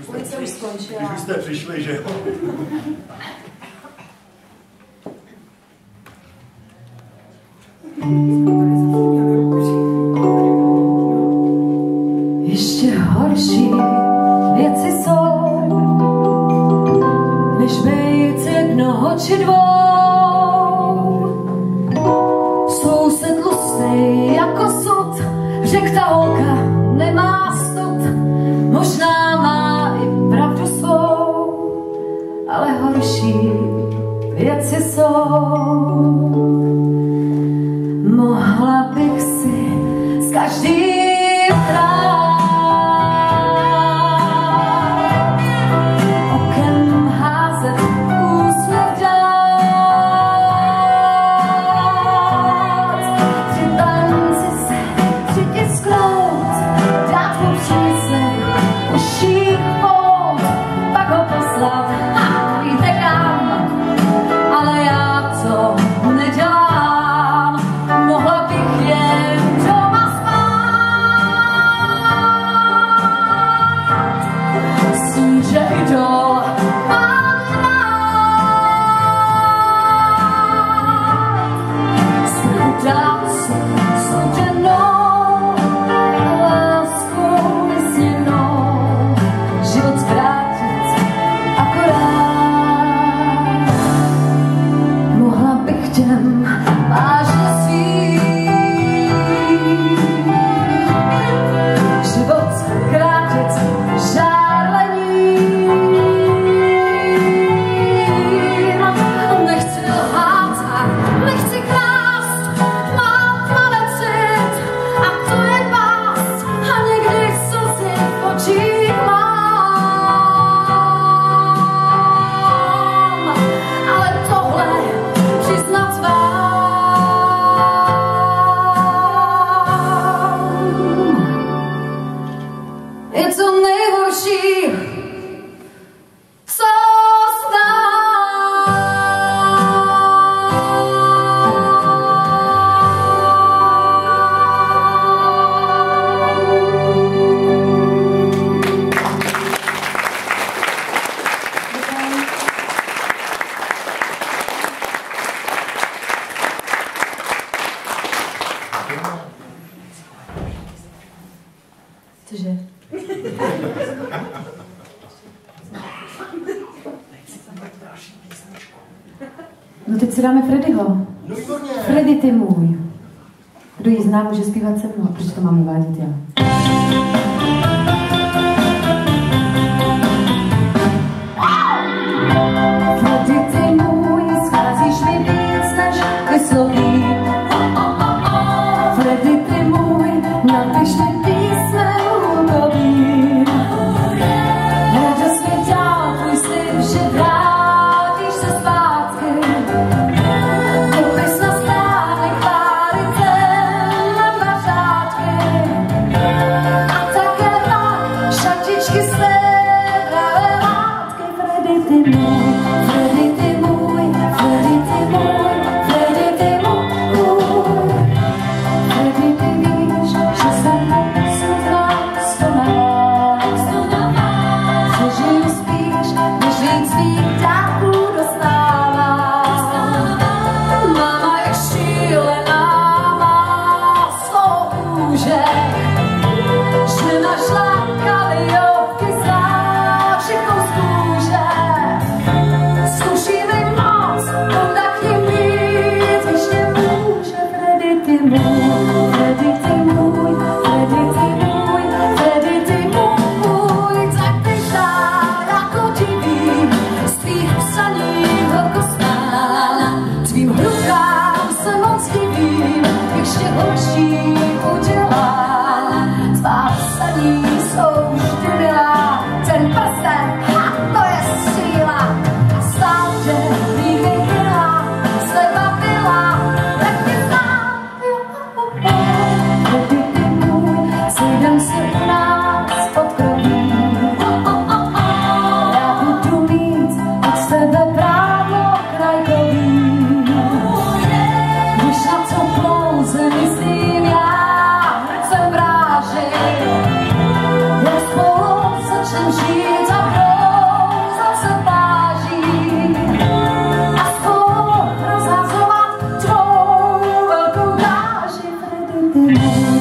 Ulice už skončila. Když jste přišli, že jo? Ještě horší věci jsou, než být jednoho či dvou. Soused tlustej jako sud, řek ta holka nemá stud, možná má i pravdu svou, ale horší věci jsou. Mohla bych si s každým hrát, okem házet úsměv dát, při tanci se přitisknout, dát mu příslib uších pout, pak ho poslat, víte kam, ale já to nedělám. Mohla bych jen doma spát, s tím, že idol mám rád. Smrt dát si studenou, láskou vysněnou, život zkrátit akorát. Mohla bych těm vážně život krátit žárlením. Nechci lhát a nechci krást, mám malecit a to je past a někdy slzy v očích mám, ale tohle přiznat je to nejhorší, co cože? No teď si dáme Freddyho. No výborně. Freddy, ty můj. Kdo ji zná, může zpívat se mnou. Proč to mám uvádět já? Freddy, ty můj, scházíš mi víc než vysloví. Freddy, ty můj, napiš mi písmen hudobí. Radost mi dál tvůj slib, že vrátíš se zpátky. Popis na stánech páricem na dva řádky. A můj.